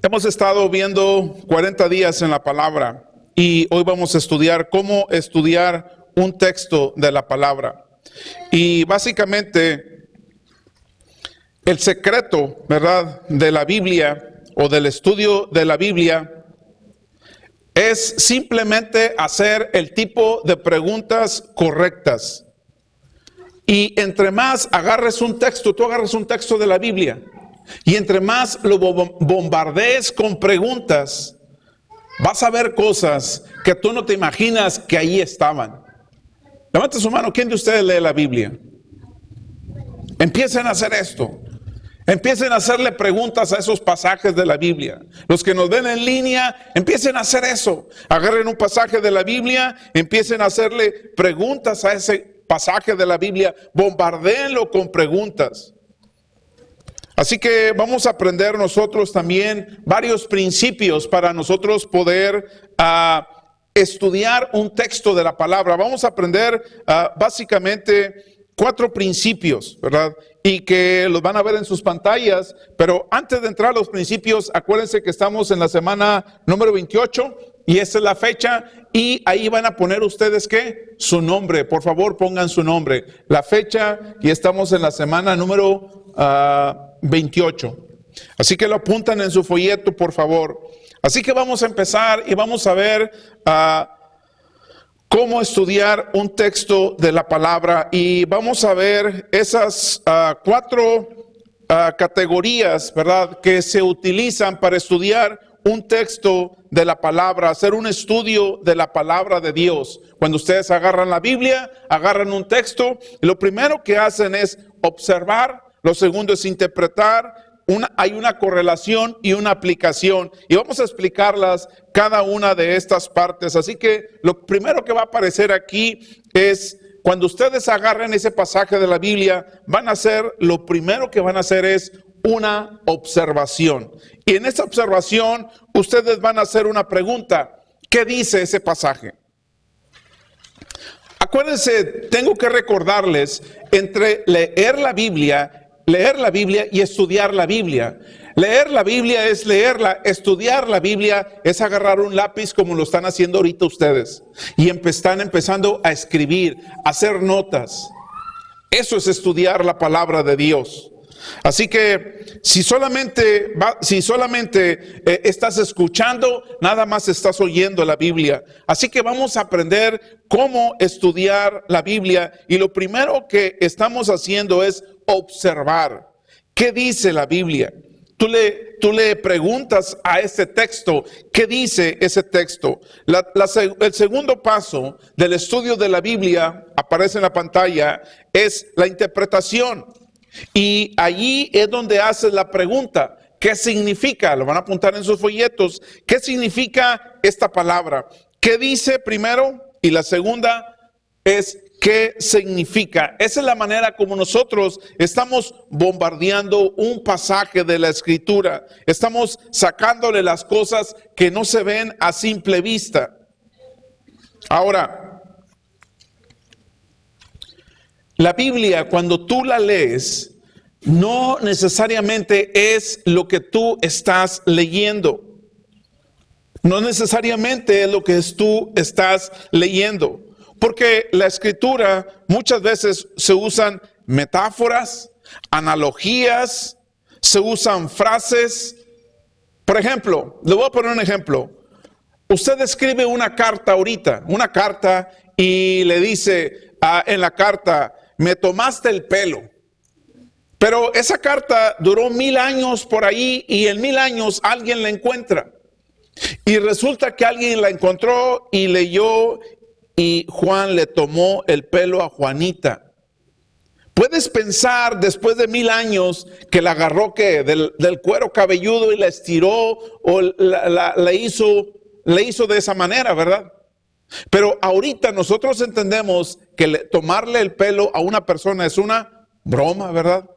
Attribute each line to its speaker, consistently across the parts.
Speaker 1: Hemos estado viendo 40 días en la palabra y hoy vamos a estudiar cómo estudiar un texto de la palabra. Y básicamente el secreto, ¿verdad?, de la Biblia o del estudio de la Biblia es simplemente hacer el tipo de preguntas correctas. Y entre más agarres un texto, tú agarras un texto de la Biblia, y entre más lo bombardees con preguntas, vas a ver cosas que tú no te imaginas que ahí estaban. Levante su mano, ¿quién de ustedes lee la Biblia? Empiecen a hacer esto. Empiecen a hacerle preguntas a esos pasajes de la Biblia. Los que nos ven en línea, empiecen a hacer eso. Agarren un pasaje de la Biblia, empiecen a hacerle preguntas a ese pasaje de la Biblia. Bombardéenlo con preguntas. Así que vamos a aprender nosotros también varios principios para nosotros poder estudiar un texto de la palabra. Vamos a aprender básicamente 4 principios, ¿verdad? Y que los van a ver en sus pantallas. Pero antes de entrar a los principios, acuérdense que estamos en la semana número 28 y esa es la fecha. Y ahí van a poner ustedes, ¿qué? Su nombre. Por favor, pongan su nombre. La fecha, y estamos en la semana número 28. Así que lo apuntan en su folleto, por favor. Así que vamos a empezar y vamos a ver cómo estudiar un texto de la palabra. Y vamos a ver esas 4 categorías, ¿verdad?, que se utilizan para estudiar un texto de la palabra, hacer un estudio de la palabra de Dios. Cuando ustedes agarran la Biblia, agarran un texto, y lo primero que hacen es observar. Lo segundo es interpretar. Hay una correlación y una aplicación. Y vamos a explicarlas cada una de estas partes. Así que lo primero que va a aparecer aquí es, cuando ustedes agarren ese pasaje de la Biblia, lo primero que van a hacer es una observación. Y en esa observación, ustedes van a hacer una pregunta. ¿Qué dice ese pasaje? Acuérdense, tengo que recordarles, entre leer la Biblia y estudiar la Biblia. Leer la Biblia es leerla, estudiar la Biblia es agarrar un lápiz como lo están haciendo ahorita ustedes. Y están empezando a escribir, a hacer notas. Eso es estudiar la palabra de Dios. Así que si solamente estás escuchando, nada más estás oyendo la Biblia. Así que vamos a aprender cómo estudiar la Biblia. Y lo primero que estamos haciendo es observar. ¿Qué dice la Biblia? Tú le preguntas a ese texto, ¿qué dice ese texto? El segundo paso del estudio de la Biblia, aparece en la pantalla, es la interpretación. Y allí es donde haces la pregunta, ¿qué significa? Lo van a apuntar en sus folletos. ¿Qué significa esta palabra? ¿Qué dice primero? Y la segunda es, ¿qué significa? Esa es la manera como nosotros estamos bombardeando un pasaje de la Escritura. Estamos sacándole las cosas que no se ven a simple vista. Ahora, la Biblia, cuando tú la lees, no necesariamente es lo que tú estás leyendo. No necesariamente es lo que tú estás leyendo. Porque la Escritura muchas veces se usan metáforas, analogías, se usan frases. Por ejemplo, le voy a poner un ejemplo. Usted escribe una carta ahorita, y le dice en la carta, me tomaste el pelo. Pero esa carta duró 1000 años por ahí y en 1000 años alguien la encuentra. Y resulta que alguien la encontró y leyó y Juan le tomó el pelo a Juanita. Puedes pensar después de 1000 años que la agarró del cuero cabelludo y la estiró o la hizo de esa manera, ¿verdad? Pero ahorita nosotros entendemos que tomarle el pelo a una persona es una broma, ¿verdad?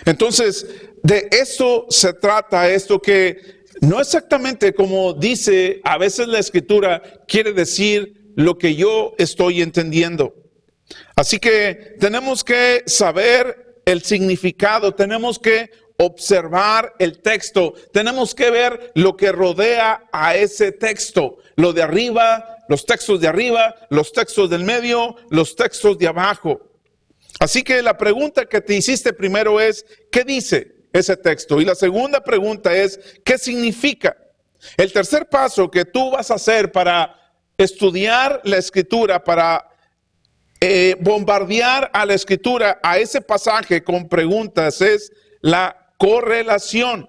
Speaker 1: Entonces, de eso se trata esto, que no exactamente como dice a veces la Escritura, quiere decir lo que yo estoy entendiendo. Así que tenemos que saber el significado, tenemos que observar el texto, tenemos que ver lo que rodea a ese texto, lo de arriba, los textos de arriba, los textos del medio, los textos de abajo. Así que la pregunta que te hiciste primero es, ¿qué dice ese texto? Y la segunda pregunta es, ¿qué significa? El tercer paso que tú vas a hacer para estudiar la Escritura, para bombardear a la Escritura, a ese pasaje con preguntas, es la correlación.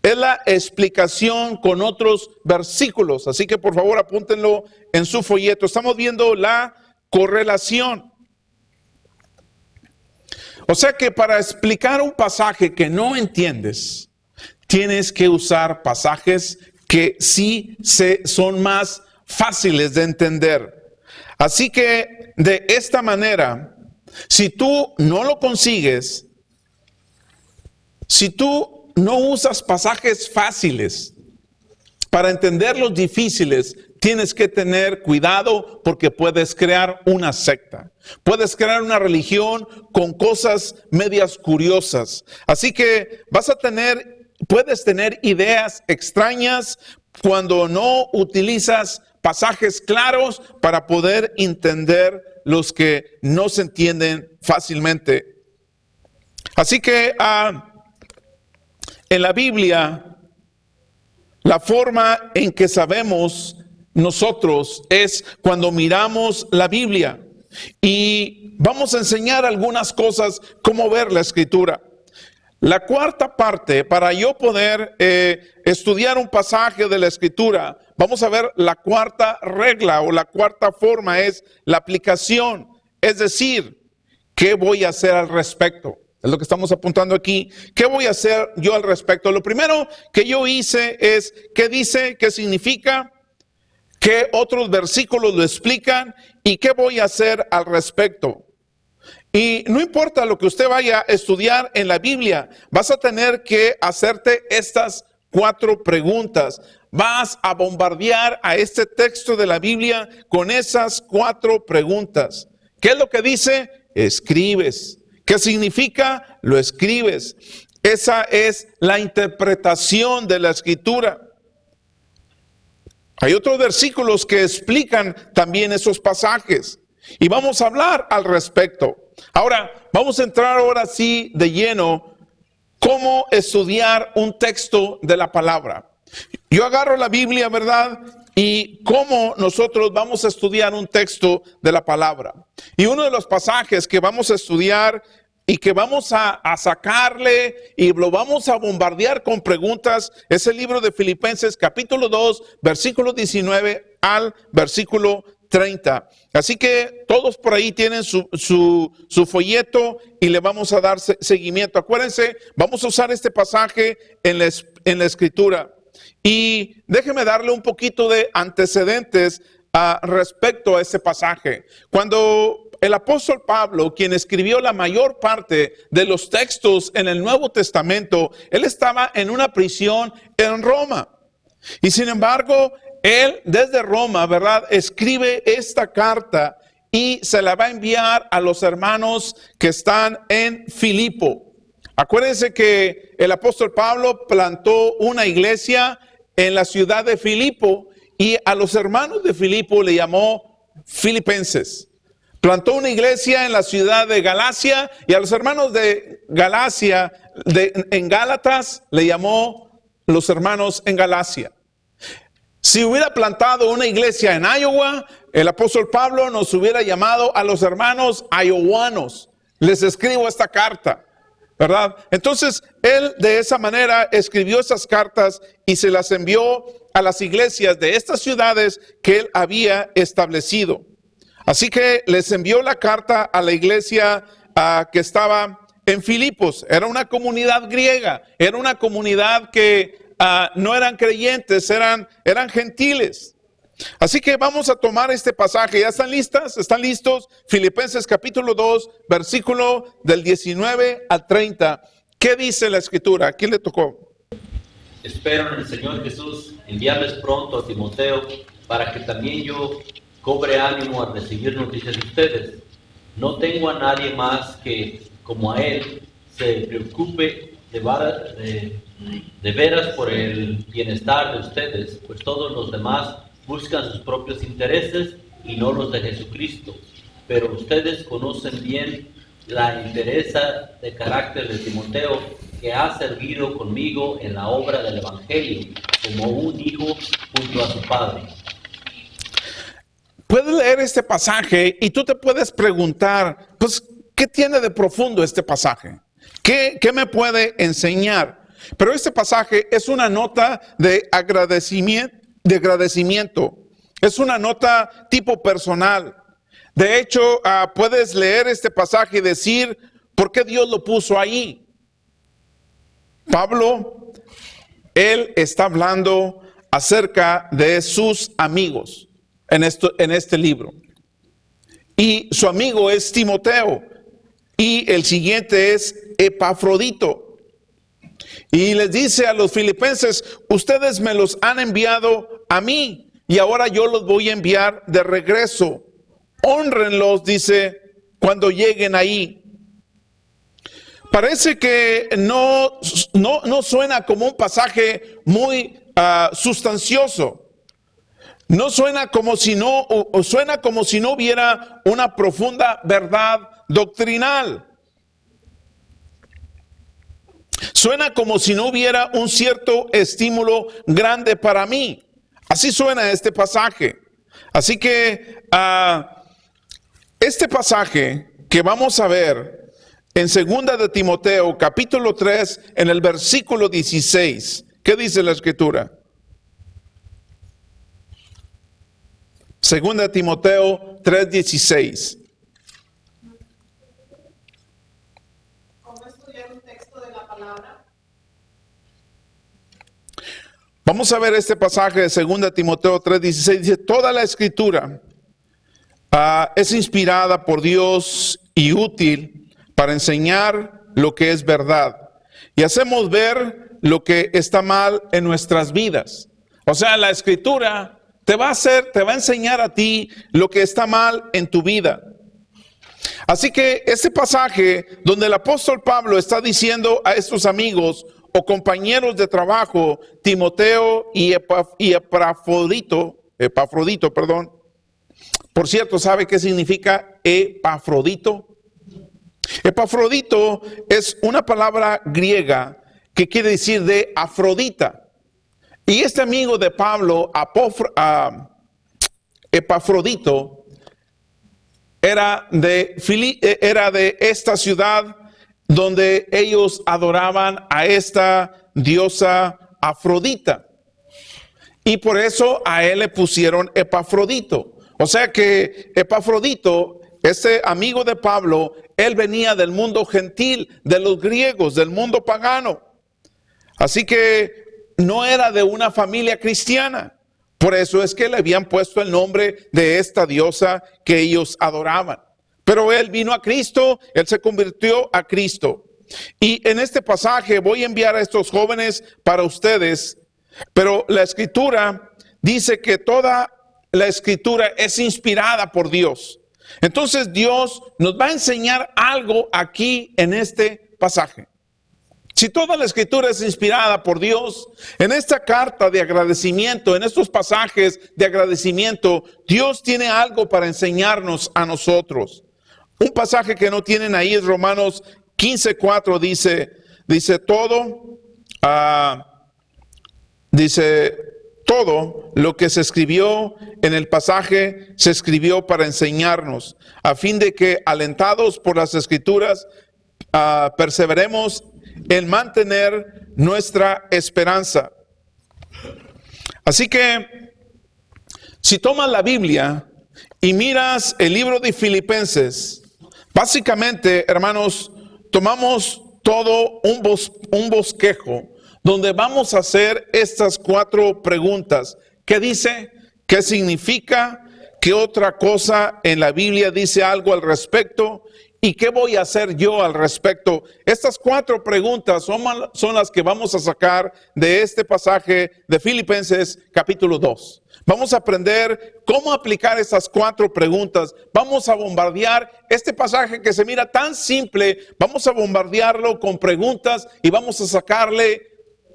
Speaker 1: Es la explicación con otros versículos. Así que por favor apúntenlo en su folleto. Estamos viendo la correlación. O sea que para explicar un pasaje que no entiendes, tienes que usar pasajes que sí son más fáciles de entender. Así que de esta manera, si tú no lo consigues, si tú no usas pasajes fáciles para entender los difíciles, tienes que tener cuidado porque puedes crear una secta. Puedes crear una religión con cosas medias curiosas. Así que puedes tener ideas extrañas cuando no utilizas pasajes claros para poder entender los que no se entienden fácilmente. Así que en la Biblia, la forma en que sabemos nosotros es cuando miramos la Biblia y vamos a enseñar algunas cosas, cómo ver la Escritura. La cuarta parte, para yo poder estudiar un pasaje de la Escritura, vamos a ver la cuarta regla o la cuarta forma es la aplicación. Es decir, ¿qué voy a hacer al respecto? Es lo que estamos apuntando aquí. ¿Qué voy a hacer yo al respecto? Lo primero que yo hice es, ¿qué dice? ¿Qué significa? ¿Qué otros versículos lo explican? ¿Y qué voy a hacer al respecto? Y no importa lo que usted vaya a estudiar en la Biblia, vas a tener que hacerte estas 4 preguntas. Vas a bombardear a este texto de la Biblia con esas 4 preguntas. ¿Qué es lo que dice? Escribes. ¿Qué significa? Lo escribes. Esa es la interpretación de la Escritura. Hay otros versículos que explican también esos pasajes. Y vamos a hablar al respecto. Ahora, vamos a entrar ahora sí de lleno cómo estudiar un texto de la palabra. Yo agarro la Biblia, ¿verdad? Y cómo nosotros vamos a estudiar un texto de la palabra. Y uno de los pasajes que vamos a estudiar y que vamos a sacarle y lo vamos a bombardear con preguntas es el libro de Filipenses capítulo 2, versículo 19 al versículo 30. Así que todos por ahí tienen su folleto y le vamos a dar seguimiento. Acuérdense, vamos a usar este pasaje en la Escritura. Y déjeme darle un poquito de antecedentes respecto a este pasaje. Cuando el apóstol Pablo, quien escribió la mayor parte de los textos en el Nuevo Testamento, él estaba en una prisión en Roma. Y sin embargo, él desde Roma, ¿verdad?, escribe esta carta y se la va a enviar a los hermanos que están en Filipo. Acuérdense que el apóstol Pablo plantó una iglesia en la ciudad de Filipo y a los hermanos de Filipo le llamó filipenses. Plantó una iglesia en la ciudad de Galacia y a los hermanos de Galacia, en Gálatas, le llamó los hermanos en Galacia. Si hubiera plantado una iglesia en Iowa, el apóstol Pablo nos hubiera llamado a los hermanos iowanos. Les escribo esta carta, ¿verdad? Entonces, él de esa manera escribió esas cartas y se las envió a las iglesias de estas ciudades que él había establecido. Así que les envió la carta a la iglesia que estaba en Filipos. Era una comunidad griega, era una comunidad que no eran creyentes, eran gentiles. Así que vamos a tomar este pasaje. ¿Ya están listas? ¿Están listos? Filipenses capítulo 2, versículo del 19 al 30. ¿Qué dice la Escritura? ¿A quién le tocó?
Speaker 2: Espero en el Señor Jesús enviarles pronto a Timoteo para que también yo cobre ánimo al recibir noticias de ustedes. No tengo a nadie más que, como a él, se preocupe de veras por el bienestar de ustedes, pues todos los demás buscan sus propios intereses y no los de Jesucristo. Pero ustedes conocen bien la entereza de carácter de Timoteo, que ha servido conmigo en la obra del Evangelio, como un hijo junto a su padre.
Speaker 1: Puedes leer este pasaje y tú te puedes preguntar, pues, ¿qué tiene de profundo este pasaje? ¿Qué me puede enseñar? Pero este pasaje es una nota de agradecimiento. Es una nota tipo personal. De hecho, puedes leer este pasaje y decir, ¿por qué Dios lo puso ahí? Pablo, él está hablando acerca de sus amigos en este libro. Y su amigo es Timoteo. Y el siguiente es Epafrodito. Y les dice a los filipenses, ustedes me los han enviado a mí y ahora yo los voy a enviar de regreso. Hónrenlos, dice, cuando lleguen ahí. Parece que no suena como un pasaje muy sustancioso. No suena como si no, o suena como si no hubiera una profunda verdad doctrinal. Suena como si no hubiera un cierto estímulo grande para mí. Así suena este pasaje. Así que este pasaje que vamos a ver en 2 de Timoteo, capítulo 3, en el versículo 16. ¿Qué dice la Escritura? 2 de Timoteo 3:16. Vamos a ver este pasaje de 2 Timoteo 3:16. Dice, toda la Escritura es inspirada por Dios y útil para enseñar lo que es verdad. Y hacemos ver lo que está mal en nuestras vidas. O sea, la Escritura te va a enseñar a ti lo que está mal en tu vida. Así que este pasaje donde el apóstol Pablo está diciendo a estos amigos o compañeros de trabajo, Timoteo y Epafrodito, por cierto, ¿sabe qué significa Epafrodito? Epafrodito es una palabra griega que quiere decir de Afrodita. Y este amigo de Pablo, Epafrodito, era de esta ciudad donde ellos adoraban a esta diosa Afrodita. Y por eso a él le pusieron Epafrodito. O sea que Epafrodito, este amigo de Pablo, él venía del mundo gentil, de los griegos, del mundo pagano. Así que no era de una familia cristiana. Por eso es que le habían puesto el nombre de esta diosa que ellos adoraban. Pero él vino a Cristo, él se convirtió a Cristo. Y en este pasaje voy a enviar a estos jóvenes para ustedes, pero la Escritura dice que toda la Escritura es inspirada por Dios. Entonces Dios nos va a enseñar algo aquí en este pasaje. Si toda la Escritura es inspirada por Dios, en esta carta de agradecimiento, en estos pasajes de agradecimiento, Dios tiene algo para enseñarnos a nosotros. Un pasaje que no tienen ahí es Romanos 15:4, dice todo lo que se escribió en el pasaje se escribió para enseñarnos, a fin de que, alentados por las Escrituras, perseveremos en mantener nuestra esperanza. Así que, si tomas la Biblia y miras el libro de Filipenses, básicamente, hermanos, tomamos todo un bosquejo donde vamos a hacer estas 4 preguntas. ¿Qué dice? ¿Qué significa? ¿Qué otra cosa en la Biblia dice algo al respecto? ¿Y qué voy a hacer yo al respecto? Estas 4 preguntas son las que vamos a sacar de este pasaje de Filipenses capítulo 2. Vamos a aprender cómo aplicar esas 4 preguntas. Vamos a bombardear este pasaje que se mira tan simple. Vamos a bombardearlo con preguntas y vamos a sacarle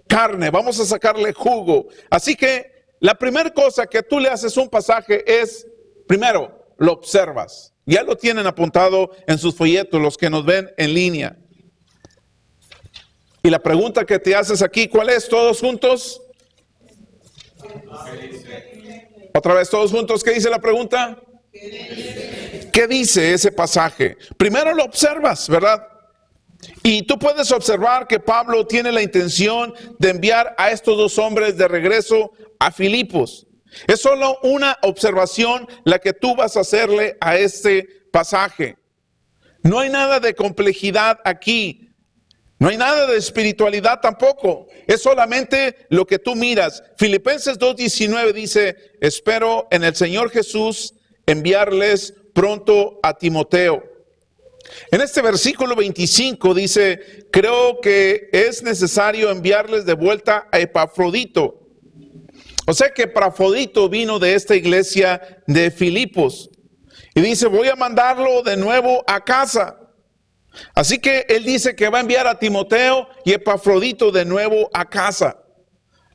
Speaker 1: carne, vamos a sacarle jugo. Así que la primera cosa que tú le haces a un pasaje es, primero, lo observas. Ya lo tienen apuntado en sus folletos los que nos ven en línea. Y la pregunta que te haces aquí, ¿cuál es? ¿Todos juntos? Otra vez, todos juntos, ¿qué dice la pregunta? ¿Qué dice ese pasaje? Primero lo observas, ¿verdad? Y tú puedes observar que Pablo tiene la intención de enviar a estos 2 hombres de regreso a Filipos. Es solo una observación la que tú vas a hacerle a este pasaje. No hay nada de complejidad aquí. No hay nada de espiritualidad tampoco. Es solamente lo que tú miras. Filipenses 2:19 dice, espero en el Señor Jesús enviarles pronto a Timoteo. En este versículo 25 dice, creo que es necesario enviarles de vuelta a Epafrodito. O sea que Epafrodito vino de esta iglesia de Filipos. Y dice, voy a mandarlo de nuevo a casa. Así que él dice que va a enviar a Timoteo y Epafrodito de nuevo a casa.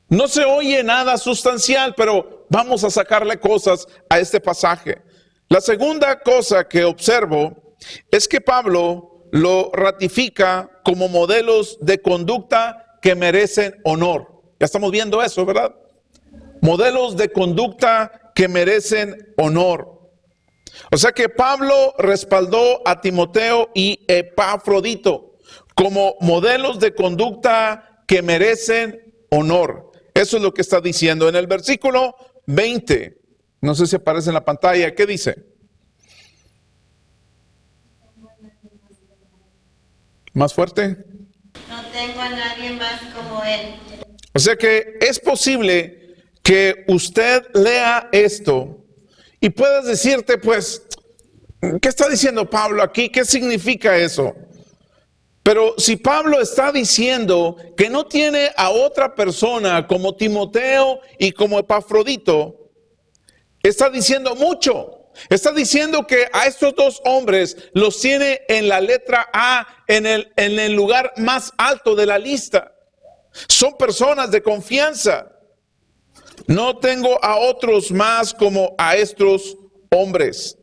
Speaker 1: No se oye nada sustancial, pero vamos a sacarle cosas a este pasaje. La segunda cosa que observo es que Pablo lo ratifica como modelos de conducta que merecen honor. Ya estamos viendo eso, ¿verdad? Modelos de conducta que merecen honor. O sea que Pablo respaldó a Timoteo y Epafrodito como modelos de conducta que merecen honor. Eso es lo que está diciendo en el versículo 20. No sé si aparece en la pantalla. ¿Qué dice? ¿Más fuerte?
Speaker 3: No tengo a nadie más como él.
Speaker 1: O sea que es posible que usted lea esto y puedas decirte, pues, ¿qué está diciendo Pablo aquí? ¿Qué significa eso? Pero si Pablo está diciendo que no tiene a otra persona como Timoteo y como Epafrodito, está diciendo mucho. Está diciendo que a estos 2 hombres los tiene en la letra A, en el lugar más alto de la lista. Son personas de confianza. No tengo a otros más como a estos hombres.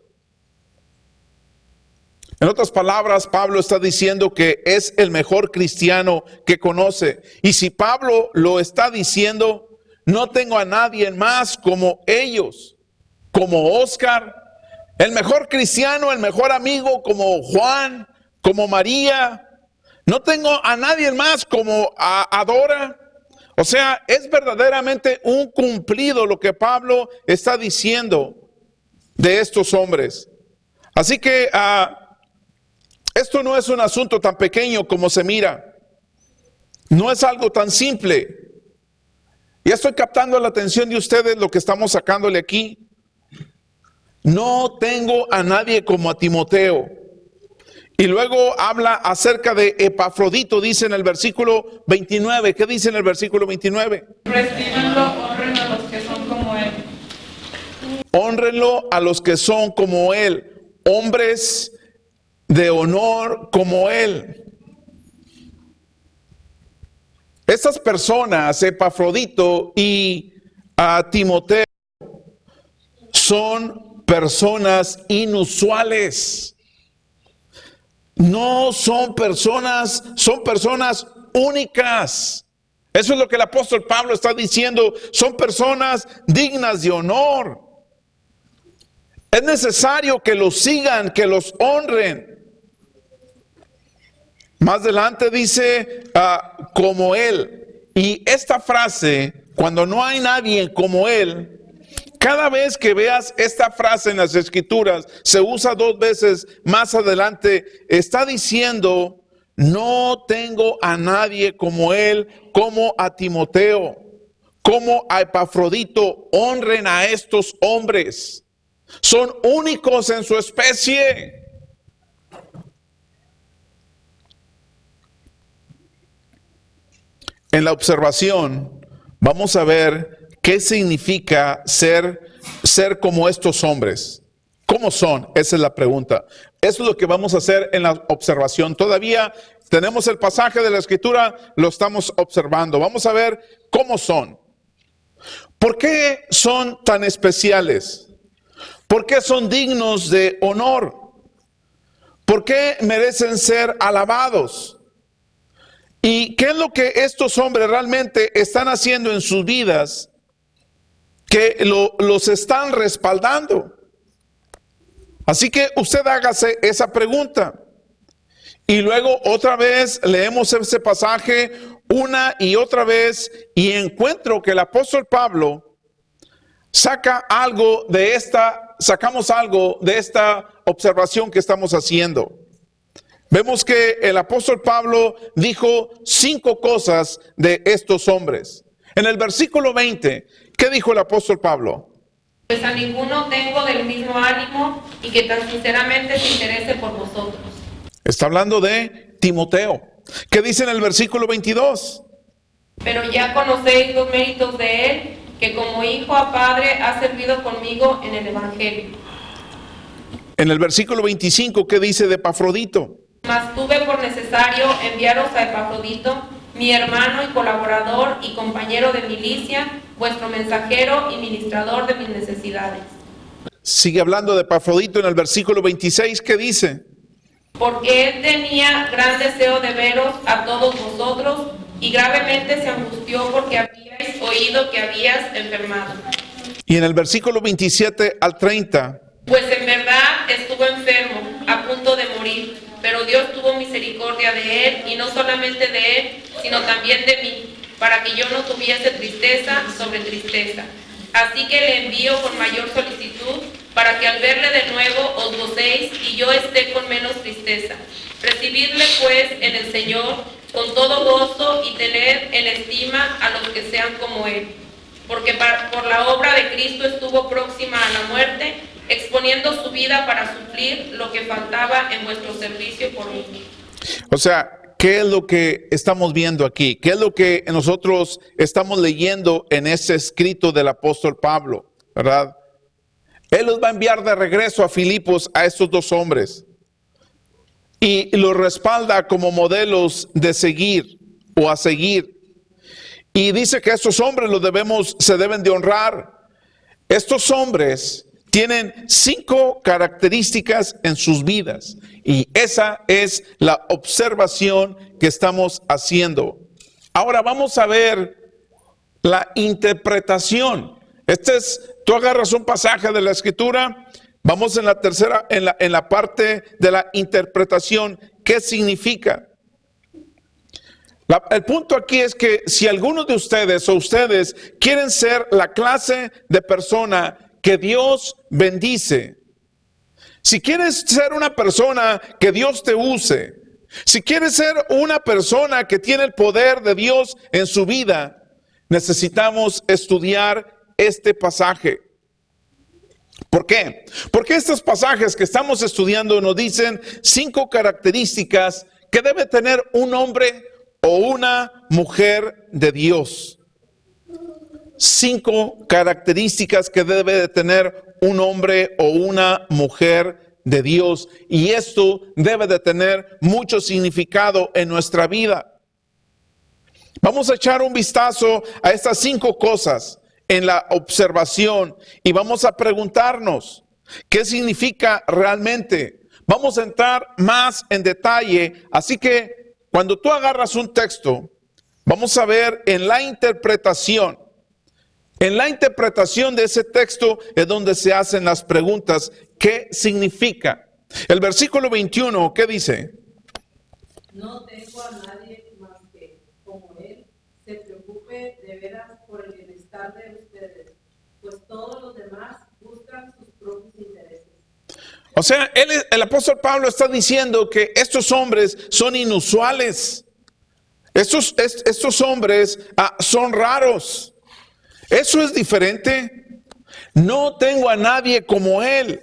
Speaker 1: En otras palabras, Pablo está diciendo que es el mejor cristiano que conoce. Y si Pablo lo está diciendo, no tengo a nadie más como ellos, como Oscar, el mejor cristiano, el mejor amigo como Juan, como María. No tengo a nadie más como a Dora. O sea, es verdaderamente un cumplido lo que Pablo está diciendo de estos hombres. Así que esto no es un asunto tan pequeño como se mira. No es algo tan simple. Ya estoy captando la atención de ustedes lo que estamos sacándole aquí. No tengo a nadie como a Timoteo. Y luego habla acerca de Epafrodito, dice en el versículo 29. ¿Qué dice en el versículo 29?
Speaker 4: Recíbanlo, honren a los que son como él.
Speaker 1: Honrenlo a los que son como él, hombres de honor como él. Estas personas, Epafrodito y Timoteo, son personas inusuales. No son personas, son personas únicas. Eso es lo que el apóstol Pablo está diciendo. Son personas dignas de honor. Es necesario que los sigan, que los honren. Más adelante dice como él. Y esta frase, cuando no hay nadie como él, cada vez que veas esta frase en las Escrituras, se usa 2 veces más adelante. Está diciendo, no tengo a nadie como él, como a Timoteo, como a Epafrodito. Honren a estos hombres. Son únicos en su especie. en la observación, vamos a ver qué significa ser como estos hombres. ¿Cómo son? Esa es la pregunta. Eso es lo que vamos a hacer en la observación. Todavía tenemos el pasaje de la Escritura, lo estamos observando. Vamos a ver cómo son. ¿Por qué son tan especiales? ¿Por qué son dignos de honor? ¿Por qué merecen ser alabados? ¿Y qué es lo que estos hombres realmente están haciendo en sus vidas que los están respaldando? Así que usted hágase esa pregunta. Y luego otra vez leemos ese pasaje una y otra vez y encuentro que el apóstol Pablo sacamos algo de esta observación que estamos haciendo. Vemos que el apóstol Pablo dijo 5 cosas de estos hombres. En el versículo 20, ¿qué dijo el apóstol Pablo?
Speaker 4: Pues a ninguno tengo del mismo ánimo y que tan sinceramente se interese por vosotros.
Speaker 1: Está hablando de Timoteo. ¿Qué dice en el versículo 22?
Speaker 4: Pero ya conocéis los méritos de él, que como hijo a padre ha servido conmigo en el evangelio.
Speaker 1: En el versículo 25, ¿qué dice de Epafrodito?
Speaker 4: Mas tuve por necesario enviaros a Epafrodito, mi hermano y colaborador y compañero de milicia, vuestro mensajero y ministrador de mis necesidades.
Speaker 1: Sigue hablando de Epafrodito en el versículo 26, ¿qué dice?
Speaker 4: Porque él tenía gran deseo de veros a todos vosotros y gravemente se angustió porque habíais oído que habías enfermado.
Speaker 1: Y en el versículo 27 al 30.
Speaker 4: Pues en verdad estuvo enfermo, a punto de morir, pero Dios tuvo misericordia de él, y no solamente de él, sino también de mí, para que yo no tuviese tristeza sobre tristeza. Así que le envío con mayor solicitud, para que al verle de nuevo os gocéis y yo esté con menos tristeza. Recibidle pues en el Señor con todo gozo y tened en estima a los que sean como él. Porque por la obra de Cristo estuvo próxima a la muerte, exponiendo su vida para suplir lo que faltaba en vuestro servicio por mí.
Speaker 1: O sea, ¿qué es lo que estamos viendo aquí? ¿Qué es lo que nosotros estamos leyendo en ese escrito del apóstol Pablo? ¿Verdad? Él los va a enviar de regreso a Filipos a estos 2 hombres y los respalda como modelos de seguir o a seguir. Y dice que estos hombres se deben de honrar. Estos hombres tienen 5 características en sus vidas y esa es la observación que estamos haciendo. Ahora vamos a ver la interpretación. Tú agarras un pasaje de la Escritura, vamos en la tercera, en la parte de la interpretación. ¿Qué significa? El punto aquí es que si algunos de ustedes o ustedes quieren ser la clase de persona que Dios bendice, si quieres ser una persona que Dios te use, si quieres ser una persona que tiene el poder de Dios en su vida, necesitamos estudiar este pasaje. ¿Por qué? Porque estos pasajes que estamos estudiando nos dicen 5 características que debe tener un hombre o una mujer de Dios. 5 características que debe de tener un hombre o una mujer de Dios. Y esto debe de tener mucho significado en nuestra vida. Vamos a echar un vistazo a estas 5 cosas en la observación y vamos a preguntarnos qué significa realmente. Vamos a entrar más en detalle, así que cuando tú agarras un texto, vamos a ver en la interpretación. En la interpretación de ese texto es donde se hacen las preguntas. ¿Qué significa? El versículo 21, ¿qué dice?
Speaker 5: No tengo a nadie más que, como él, se preocupe de veras por el bienestar de ustedes, pues todos los demás buscan sus propios intereses.
Speaker 1: O sea, el apóstol Pablo está diciendo que estos hombres son inusuales. Estos hombres son raros. Eso es diferente. No tengo a nadie como él.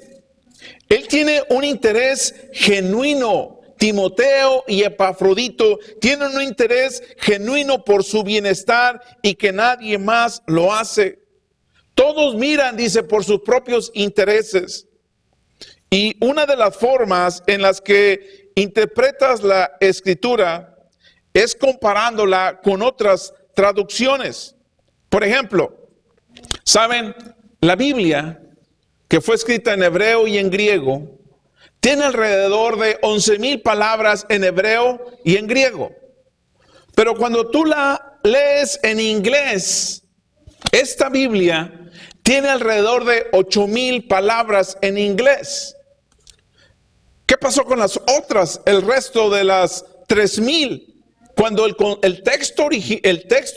Speaker 1: Él tiene un interés genuino Timoteo y Epafrodito tienen un interés genuino por su bienestar y que nadie más lo hace. Todos miran, dice, por sus propios intereses. Y una de las formas en las que interpretas la escritura es comparándola con otras traducciones. Por ejemplo, ¿saben? La Biblia, que fue escrita en hebreo y en griego, tiene alrededor de 11,000 palabras en hebreo y en griego. Pero cuando tú la lees en inglés, esta Biblia tiene alrededor de 8,000 palabras en inglés. ¿Qué pasó con las otras, el resto de las 3,000? Cuando el texto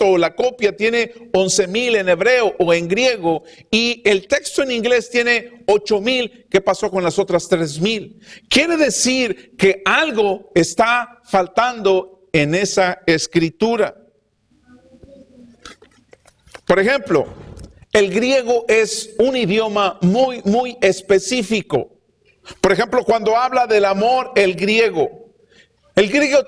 Speaker 1: o la copia tiene 11,000 en hebreo o en griego y el texto en inglés tiene 8,000, ¿qué pasó con las otras 3,000? Quiere decir que algo está faltando en esa escritura. Por ejemplo, el griego es un idioma muy específico. Por ejemplo, cuando habla del amor, el griego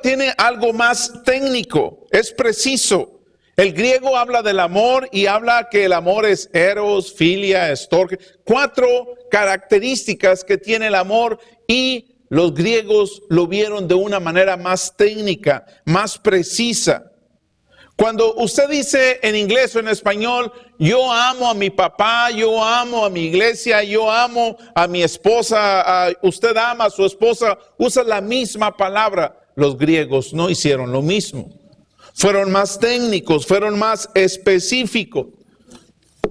Speaker 1: tiene algo más técnico, es preciso. El griego habla del amor y habla que el amor es eros, filia, storge, 4 características que tiene el amor y los griegos lo vieron de una manera más técnica, más precisa. Cuando usted dice en inglés o en español, yo amo a mi papá, yo amo a mi iglesia, yo amo a mi esposa, usted ama a su esposa, usa la misma palabra. Los griegos no hicieron lo mismo. Fueron más técnicos, fueron más específicos.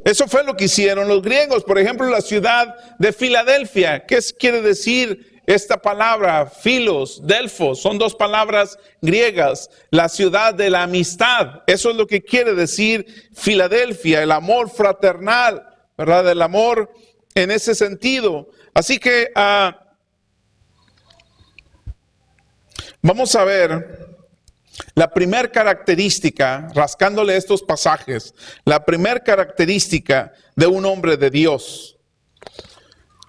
Speaker 1: Eso fue lo que hicieron los griegos. Por ejemplo, la ciudad de Filadelfia. ¿Qué quiere decir esta palabra? Filos, Delfos, son 2 palabras griegas. La ciudad de la amistad. Eso es lo que quiere decir Filadelfia. El amor fraternal, ¿verdad? El amor en ese sentido. Así que vamos a ver la primera característica, rascándole estos pasajes, la primera característica de un hombre de Dios.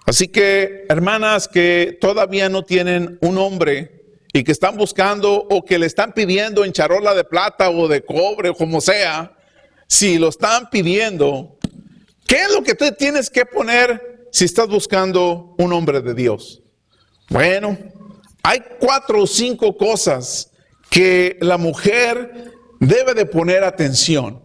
Speaker 1: Así que, hermanas que todavía no tienen un hombre y que están buscando o que le están pidiendo en charola de plata o de cobre o como sea, si lo están pidiendo, ¿qué es lo que tú tienes que poner si estás buscando un hombre de Dios? Bueno, hay 4 o 5 cosas que la mujer debe de poner atención,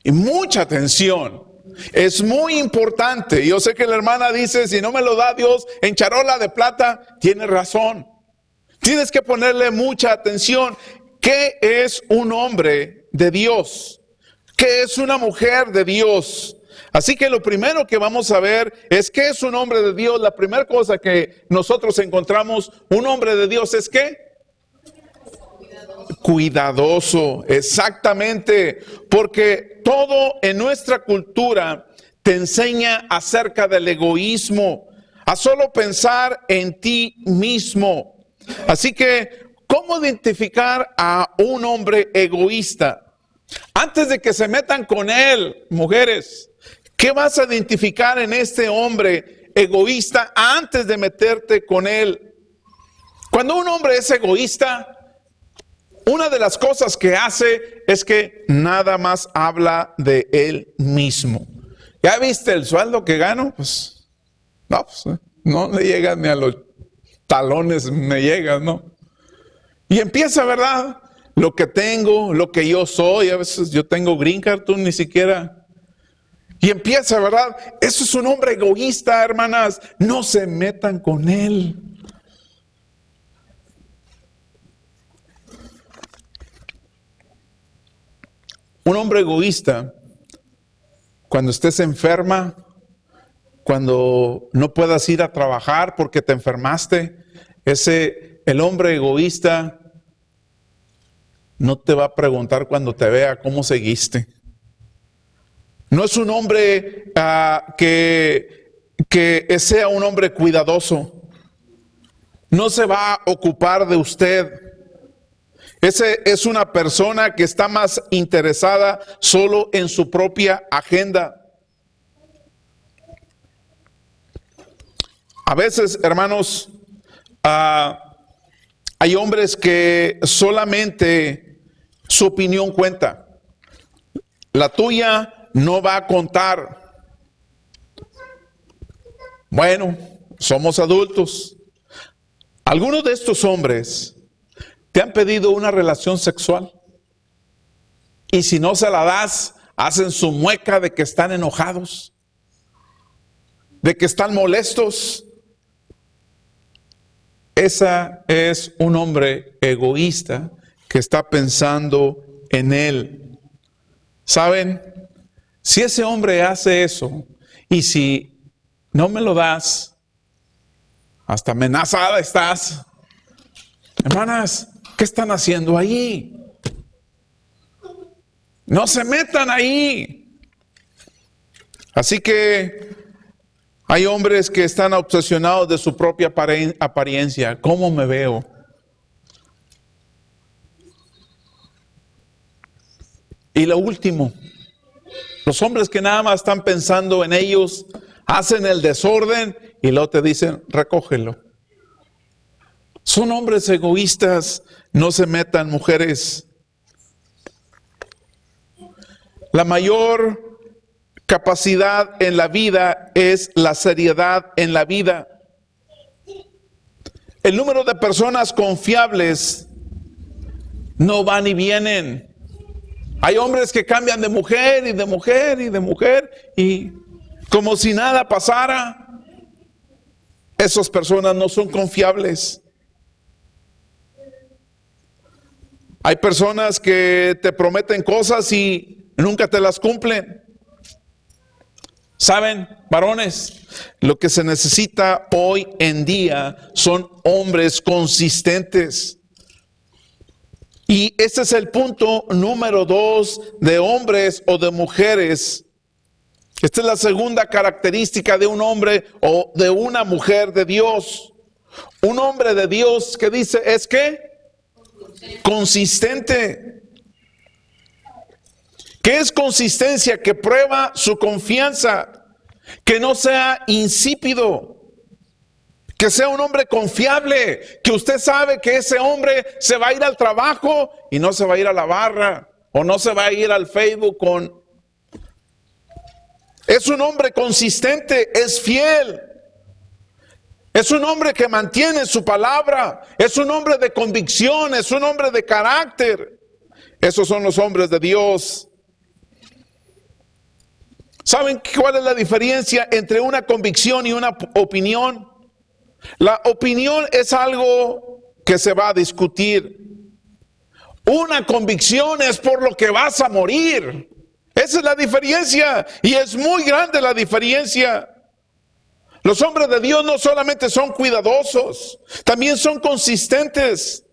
Speaker 1: y mucha atención. Es muy importante. Yo sé que la hermana dice, si no me lo da Dios en charola de plata, tiene razón. Tienes que ponerle mucha atención. ¿Qué es un hombre de Dios? ¿Qué es una mujer de Dios? Así que lo primero que vamos a ver es qué es un hombre de Dios. La primera cosa que nosotros encontramos, un hombre de Dios es ¿qué? Cuidadoso, exactamente, porque todo en nuestra cultura te enseña acerca del egoísmo, a solo pensar en ti mismo. Así que, ¿cómo identificar a un hombre egoísta? Antes de que se metan con él, mujeres, ¿qué vas a identificar en este hombre egoísta antes de meterte con él? Cuando un hombre es egoísta, una de las cosas que hace es que nada más habla de él mismo. ¿Ya viste el sueldo que gano? Pues no le llega ni a los talones, me llega, ¿no? Y empieza, ¿verdad? Lo que tengo, lo que yo soy. A veces yo tengo green card, tú ni siquiera. Y empieza, ¿verdad? Eso es un hombre egoísta, hermanas. No se metan con él. Un hombre egoísta, cuando estés enferma, cuando no puedas ir a trabajar porque te enfermaste, el hombre egoísta no te va a preguntar cuando te vea cómo seguiste. No es un hombre que sea un hombre cuidadoso. No se va a ocupar de usted. Ese es una persona que está más interesada solo en su propia agenda. A veces, hermanos, Hay hombres que solamente su opinión cuenta. La tuya no va a contar. Bueno, somos adultos. Algunos de estos hombres te han pedido una relación sexual. Y si no se la das, hacen su mueca de que están enojados, de que están molestos. Esa es un hombre egoísta que está pensando en él. ¿Saben? Si ese hombre hace eso y si no me lo das, hasta amenazada estás. Hermanas, ¿qué están haciendo ahí? No se metan ahí. Así que hay hombres que están obsesionados de su propia apariencia. ¿Cómo me veo? Y lo último, los hombres que nada más están pensando en ellos, hacen el desorden y luego te dicen, recógelo. Son hombres egoístas, no se metan, mujeres. La mayor capacidad en la vida es la seriedad en la vida. El número de personas confiables no van y vienen. Hay hombres que cambian de mujer y de mujer y de mujer y como si nada pasara. Esas personas no son confiables. Hay personas que te prometen cosas y nunca te las cumplen. ¿Saben, varones? Lo que se necesita hoy en día son hombres consistentes. Y este es el punto número 2 de hombres o de mujeres. Esta es la segunda característica de un hombre o de una mujer de Dios. Un hombre de Dios que dice es que consistente. ¿Qué es consistencia? Que prueba su confianza, que no sea insípido, que sea un hombre confiable, que usted sabe que ese hombre se va a ir al trabajo y no se va a ir a la barra o no se va a ir al Facebook con... Es un hombre consistente, es fiel. Es un hombre que mantiene su palabra, es un hombre de convicción, es un hombre de carácter. Esos son los hombres de Dios. ¿Saben cuál es la diferencia entre una convicción y una opinión? La opinión es algo que se va a discutir. Una convicción es por lo que vas a morir. Esa es la diferencia y es muy grande la diferencia. Los hombres de Dios no solamente son cuidadosos, también son consistentes.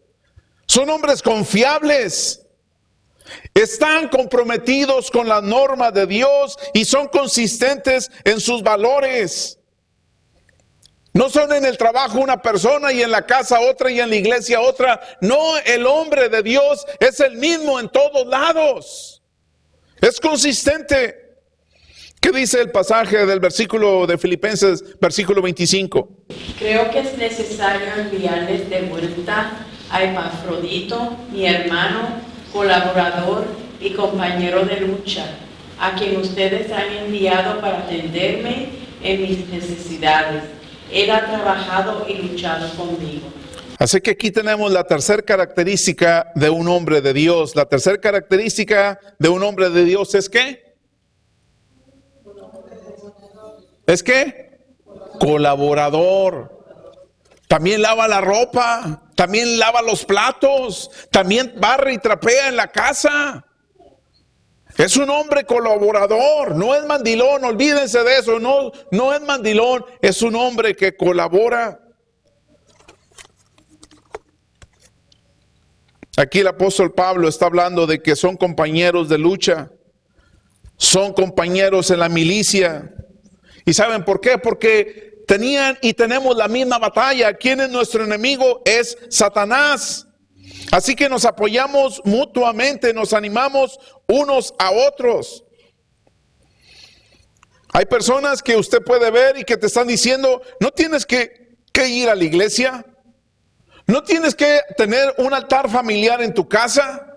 Speaker 1: Son hombres confiables. Están comprometidos con la norma de Dios y son consistentes en sus valores. No son en el trabajo una persona y en la casa otra y en la iglesia otra. No, el hombre de Dios es el mismo en todos lados. Es consistente. ¿Qué dice el pasaje del versículo de Filipenses, versículo 25?
Speaker 6: Creo que es necesario enviarles de vuelta a Epafrodito, mi hermano, colaborador y compañero de lucha, a quien ustedes han enviado para atenderme en mis necesidades. Él ha trabajado y luchado conmigo.
Speaker 1: Así que aquí tenemos la tercera característica de un hombre de Dios. La tercera característica de un hombre de Dios es ¿qué? ¿Es qué? Colaborador. También lava la ropa, también lava los platos, también barre y trapea en la casa. Es un hombre colaborador, no es mandilón, olvídense de eso, no es mandilón, es un hombre que colabora. Aquí el apóstol Pablo está hablando de que son compañeros de lucha, son compañeros en la milicia. ¿Y saben por qué? Porque tenían y tenemos la misma batalla. ¿Quién es nuestro enemigo? Es Satanás. Así que nos apoyamos mutuamente, nos animamos unos a otros. Hay personas que usted puede ver y que te están diciendo, no tienes que ir a la iglesia, No tienes que tener un altar familiar en tu casa.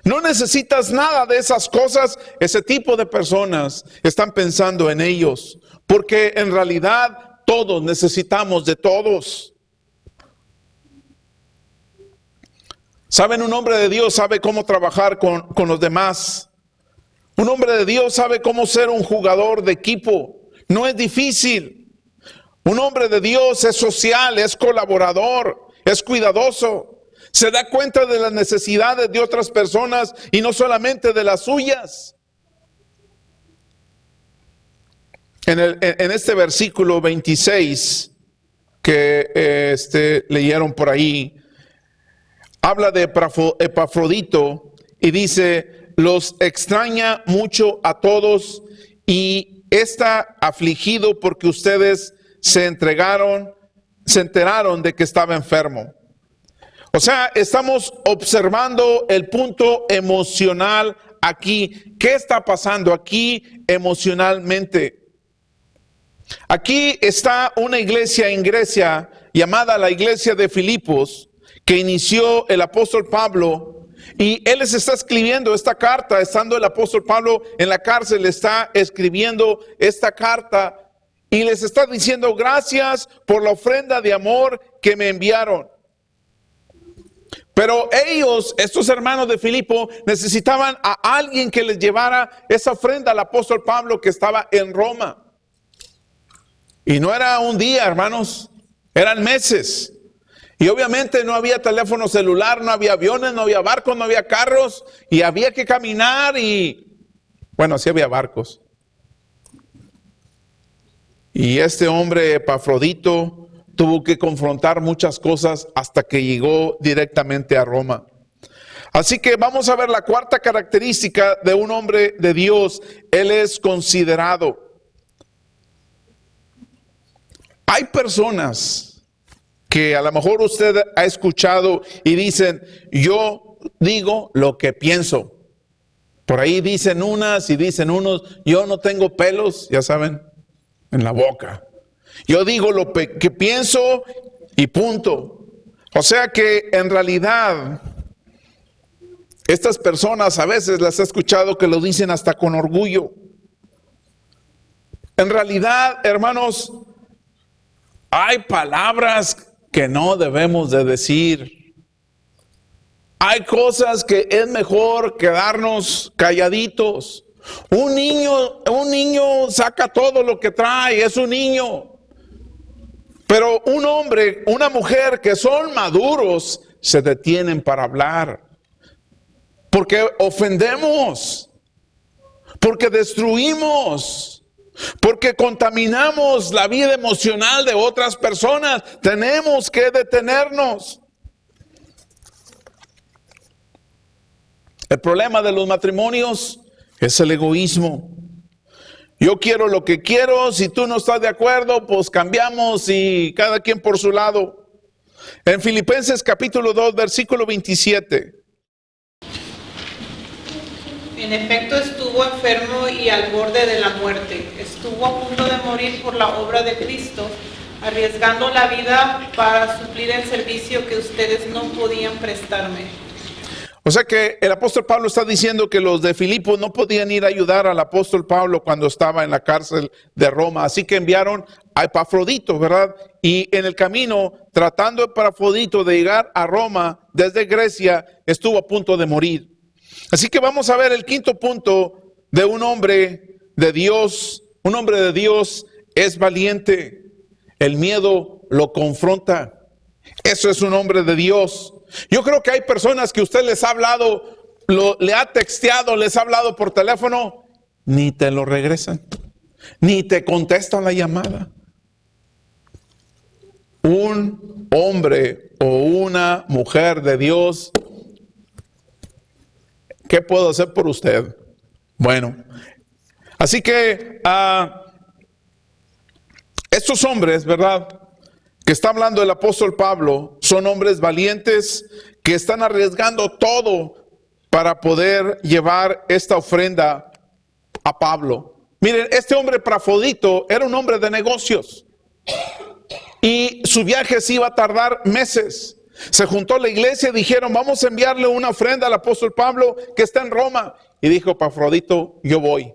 Speaker 1: No necesitas nada de esas cosas. Ese tipo de personas están pensando en ellos, porque en realidad todos necesitamos de todos. Saben, un hombre de Dios sabe cómo trabajar con los demás. Un hombre de Dios sabe cómo ser un jugador de equipo. No es difícil. Un hombre de Dios es social, es colaborador, es cuidadoso. Se da cuenta de las necesidades de otras personas y no solamente de las suyas. En este versículo 26 que leyeron por ahí, habla de Epafrodito y dice: los extraña mucho a todos y está afligido porque ustedes se enteraron de que estaba enfermo. O sea, estamos observando el punto emocional aquí. ¿Qué está pasando aquí emocionalmente? Aquí está una iglesia en Grecia llamada la iglesia de Filipos, que inició el apóstol Pablo, y él les está escribiendo esta carta, estando el apóstol Pablo en la cárcel, está escribiendo esta carta y les está diciendo: gracias por la ofrenda de amor que me enviaron. Pero ellos, estos hermanos de Filipo, necesitaban a alguien que les llevara esa ofrenda al apóstol Pablo, que estaba en Roma. Y no era un día, hermanos, eran meses. Y obviamente no había teléfono celular, no había aviones, no había barcos, no había carros, y había que caminar y, bueno, sí había barcos. Y este hombre Epafrodito tuvo que confrontar muchas cosas hasta que llegó directamente a Roma. Así que vamos a ver la cuarta característica de un hombre de Dios: él es considerado. Hay personas que a lo mejor usted ha escuchado y dicen: yo digo lo que pienso. Por ahí dicen unas y dicen unos: yo no tengo pelos, ya saben, en la boca. Yo digo lo que pienso y punto. O sea que en realidad estas personas a veces las he escuchado que lo dicen hasta con orgullo. En realidad, hermanos, hay palabras que no debemos de decir. Hay cosas que es mejor quedarnos calladitos. Un niño saca todo lo que trae, es un niño. Pero un hombre, una mujer que son maduros, se detienen para hablar. Porque ofendemos, porque destruimos, porque contaminamos la vida emocional de otras personas. Tenemos que detenernos. El problema de los matrimonios es el egoísmo. Yo quiero lo que quiero, si tú no estás de acuerdo, pues cambiamos y cada quien por su lado. En Filipenses capítulo 2, versículo 27.
Speaker 7: En efecto, estuvo enfermo y al borde de la muerte. Estuvo a punto de morir por la obra de Cristo, arriesgando la vida para suplir el servicio que ustedes no podían prestarme.
Speaker 1: O sea que el apóstol Pablo está diciendo que los de Filipos no podían ir a ayudar al apóstol Pablo cuando estaba en la cárcel de Roma. Así que enviaron a Epafrodito, ¿verdad? Y en el camino, tratando Epafrodito de llegar a Roma desde Grecia, estuvo a punto de morir. Así que vamos a ver el quinto punto de un hombre de Dios. Un hombre de Dios es valiente. El miedo lo confronta. Eso es un hombre de Dios. Yo creo que hay personas que usted les ha hablado, le ha texteado, les ha hablado por teléfono, ni te lo regresan, ni te contestan la llamada. Un hombre o una mujer de Dios, ¿qué puedo hacer por usted? Bueno, así que estos hombres, ¿verdad?, que está hablando el apóstol Pablo, son hombres valientes que están arriesgando todo para poder llevar esta ofrenda a Pablo. Miren, este hombre Epafrodito era un hombre de negocios y su viaje se iba a tardar meses. Se juntó la iglesia y dijeron, vamos a enviarle una ofrenda al apóstol Pablo que está en Roma. Y dijo Epafrodito, yo voy.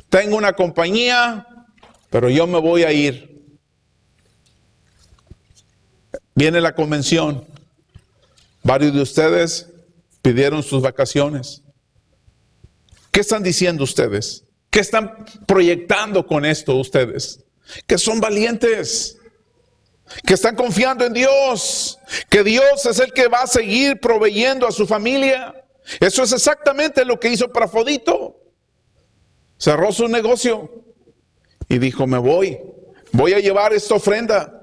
Speaker 1: Tengo una compañía, pero yo me voy a ir. Viene la convención. Varios de ustedes pidieron sus vacaciones. ¿Qué están diciendo ustedes? ¿Qué están proyectando con esto ustedes? Que son valientes, que están confiando en Dios, que Dios es el que va a seguir proveyendo a su familia. Eso es exactamente lo que hizo Epafrodito. Cerró su negocio y dijo, me voy a llevar esta ofrenda.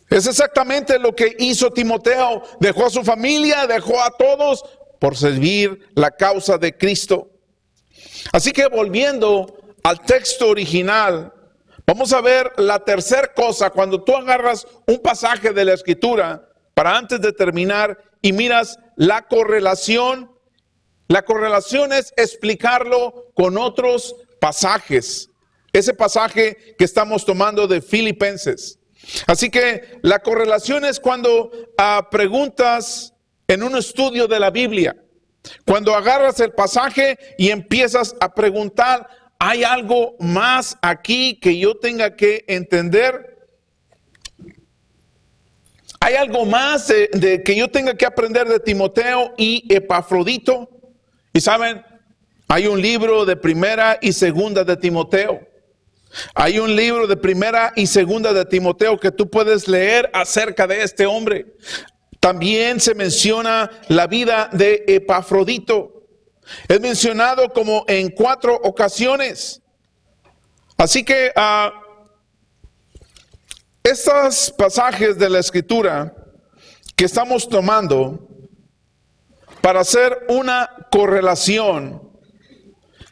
Speaker 1: Es exactamente lo que hizo Timoteo. Dejó a su familia, dejó a todos por servir la causa de Cristo. Así que volviendo al texto original, vamos a ver la tercera cosa. Cuando tú agarras un pasaje de la Escritura, para antes de terminar, y miras la correlación es explicarlo con otros pasajes. Ese pasaje que estamos tomando de Filipenses. Así que la correlación es cuando preguntas en un estudio de la Biblia. Cuando agarras el pasaje y empiezas a preguntar, ¿hay algo más aquí que yo tenga que entender? ¿Hay algo más de que yo tenga que aprender de Timoteo y Epafrodito? Y saben, hay un libro de Primera y Segunda de Timoteo. Hay un libro de Primera y Segunda de Timoteo que tú puedes leer acerca de este hombre. También se menciona la vida de Epafrodito. Es mencionado como en 4 ocasiones. Así que estos pasajes de la Escritura que estamos tomando para hacer una correlación,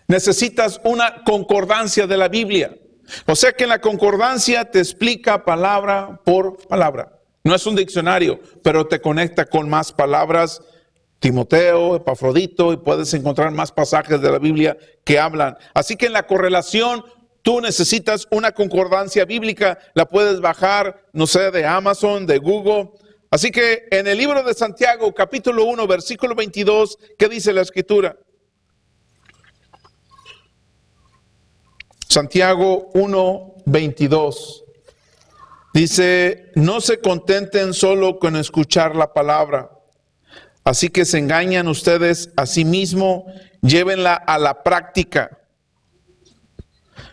Speaker 1: necesitas una concordancia de la Biblia. O sea que en la concordancia te explica palabra por palabra. No es un diccionario, pero te conecta con más palabras. Timoteo, Epafrodito, y puedes encontrar más pasajes de la Biblia que hablan. Así que en la correlación tú necesitas una concordancia bíblica. La puedes bajar, no sé, de Amazon, de Google. Así que en el libro de Santiago, capítulo 1, versículo 22, ¿qué dice la Escritura? Santiago 1, 22. Dice, no se contenten solo con escuchar la palabra. Así que se engañan ustedes a sí mismos, llévenla a la práctica.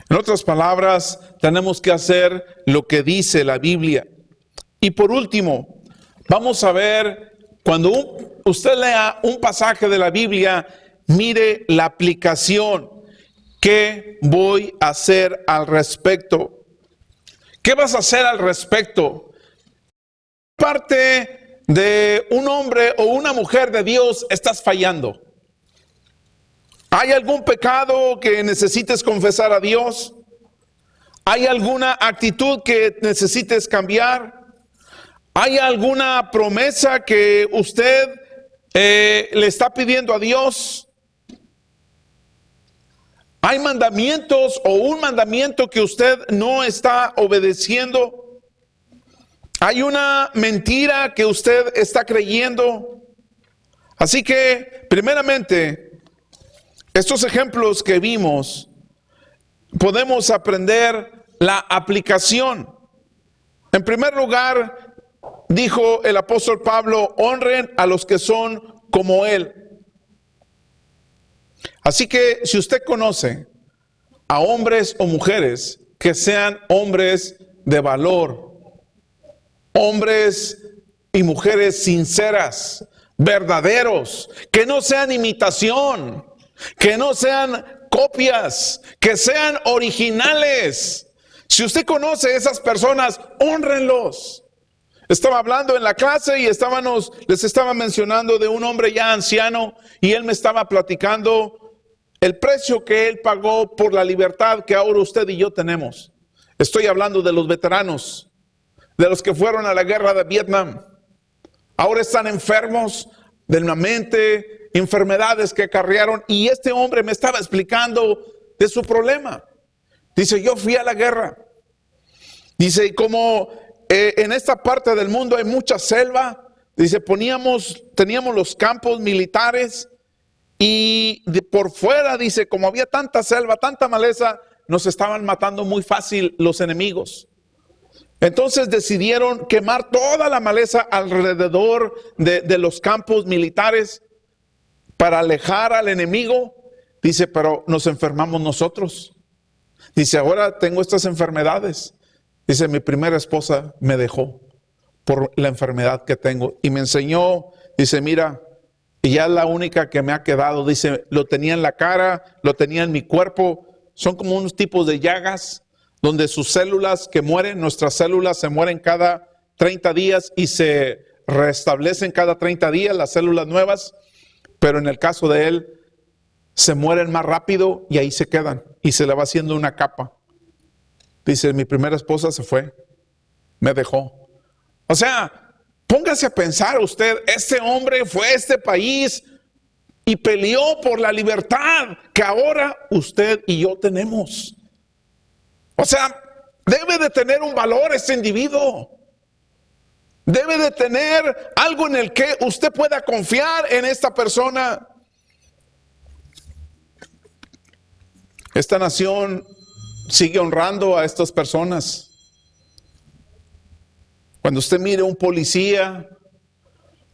Speaker 1: En otras palabras, tenemos que hacer lo que dice la Biblia. Y por último, vamos a ver, cuando usted lea un pasaje de la Biblia, mire la aplicación. ¿Qué voy a hacer al respecto? ¿Qué vas a hacer al respecto? Parte de un hombre o una mujer de Dios estás fallando. ¿Hay algún pecado que necesites confesar a Dios? ¿Hay alguna actitud que necesites cambiar? ¿Hay alguna promesa que usted le está pidiendo a Dios? ¿Hay mandamientos o un mandamiento que usted no está obedeciendo? ¿Hay una mentira que usted está creyendo? Así que, primeramente, estos ejemplos que vimos, podemos aprender la aplicación. En primer lugar, dijo el apóstol Pablo, honren a los que son como él. Así que si usted conoce a hombres o mujeres que sean hombres de valor, hombres y mujeres sinceras, verdaderos, que no sean imitación, que no sean copias, que sean originales. Si usted conoce a esas personas, hónrenlos. Estaba hablando en la clase y les estaba mencionando de un hombre ya anciano y él me estaba platicando el precio que él pagó por la libertad que ahora usted y yo tenemos. Estoy hablando de los veteranos, de los que fueron a la guerra de Vietnam. Ahora están enfermos de la mente, enfermedades que acarrearon, y este hombre me estaba explicando de su problema. Dice, yo fui a la guerra. Dice, y como en esta parte del mundo hay mucha selva, Dice, teníamos los campos militares y por fuera, dice, como había tanta selva, tanta maleza, nos estaban matando muy fácil los enemigos. Entonces decidieron quemar toda la maleza alrededor de los campos militares para alejar al enemigo. Dice, pero nos enfermamos nosotros. Dice, ahora tengo estas enfermedades. Dice, mi primera esposa me dejó por la enfermedad que tengo. Y me enseñó, dice, mira, y ya es la única que me ha quedado. Dice, lo tenía en la cara, lo tenía en mi cuerpo. Son como unos tipos de llagas donde sus células que mueren, nuestras células se mueren cada 30 días y se restablecen cada 30 días las células nuevas. Pero en el caso de él, se mueren más rápido y ahí se quedan y se le va haciendo una capa. Dice, mi primera esposa se fue, me dejó. O sea, póngase a pensar usted, este hombre fue a este país y peleó por la libertad que ahora usted y yo tenemos. O sea, debe de tener un valor este individuo. Debe de tener algo en el que usted pueda confiar en esta persona. Esta nación sigue honrando a estas personas. Cuando usted mire un policía,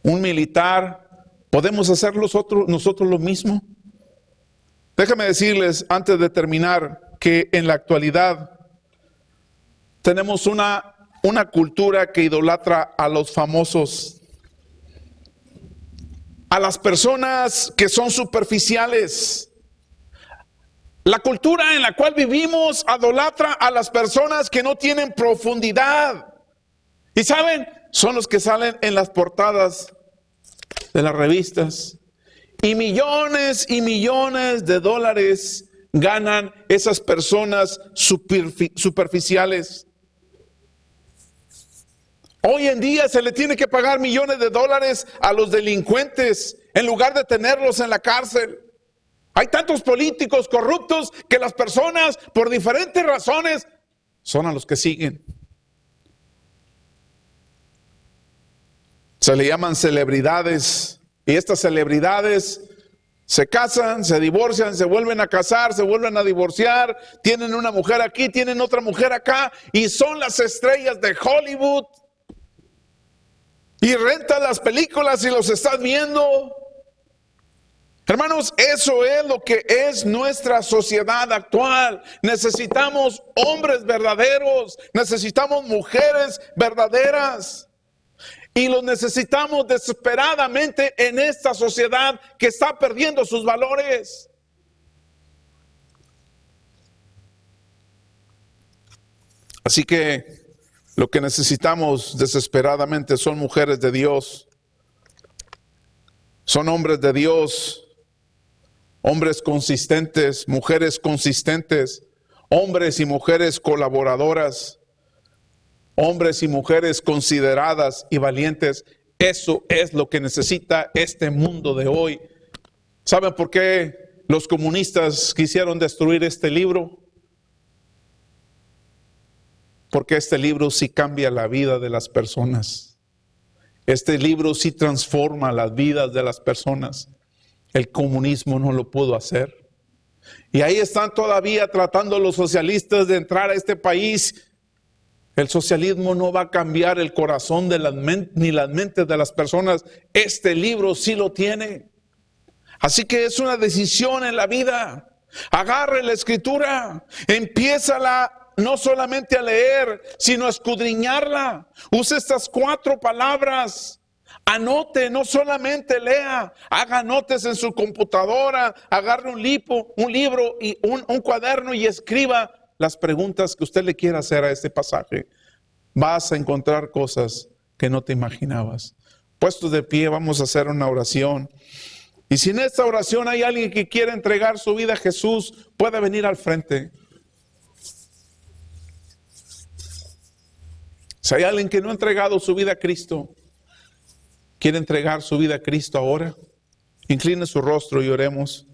Speaker 1: un militar, ¿podemos hacer nosotros lo mismo? Déjame decirles, antes de terminar, que en la actualidad tenemos una cultura que idolatra a los famosos, a las personas que son superficiales. La cultura en la cual vivimos idolatra a las personas que no tienen profundidad. Y saben, son los que salen en las portadas de las revistas. Y millones de dólares ganan esas personas superficiales. Hoy en día se le tiene que pagar millones de dólares a los delincuentes en lugar de tenerlos en la cárcel. Hay tantos políticos corruptos que las personas, por diferentes razones, son a los que siguen. Se le llaman celebridades, y estas celebridades se casan, se divorcian, se vuelven a casar, se vuelven a divorciar, tienen una mujer aquí, tienen otra mujer acá, y son las estrellas de Hollywood. Y rentan las películas y los estás viendo. Hermanos, eso es lo que es nuestra sociedad actual. Necesitamos hombres verdaderos, necesitamos mujeres verdaderas. Y los necesitamos desesperadamente en esta sociedad que está perdiendo sus valores. Así que lo que necesitamos desesperadamente son mujeres de Dios. Son hombres de Dios. Hombres consistentes, mujeres consistentes, hombres y mujeres colaboradoras, hombres y mujeres consideradas y valientes. Eso es lo que necesita este mundo de hoy. ¿Saben por qué los comunistas quisieron destruir este libro? Porque este libro sí cambia la vida de las personas. Este libro sí transforma las vidas de las personas. El comunismo no lo pudo hacer. Y ahí están todavía tratando los socialistas de entrar a este país. El socialismo no va a cambiar el corazón de ni las mentes de las personas. Este libro sí lo tiene. Así que es una decisión en la vida. Agarre la escritura, empiézala no solamente a leer, sino a escudriñarla. Use estas 4 palabras. Anote, no solamente lea, haga notas en su computadora, agarre un libro y un cuaderno y escriba las preguntas que usted le quiera hacer a este pasaje. Vas a encontrar cosas que no te imaginabas. Puestos de pie, vamos a hacer una oración. Y si en esta oración hay alguien que quiere entregar su vida a Jesús, puede venir al frente. Si hay alguien que no ha entregado su vida a Cristo, quiere entregar su vida a Cristo ahora, incline su rostro y oremos.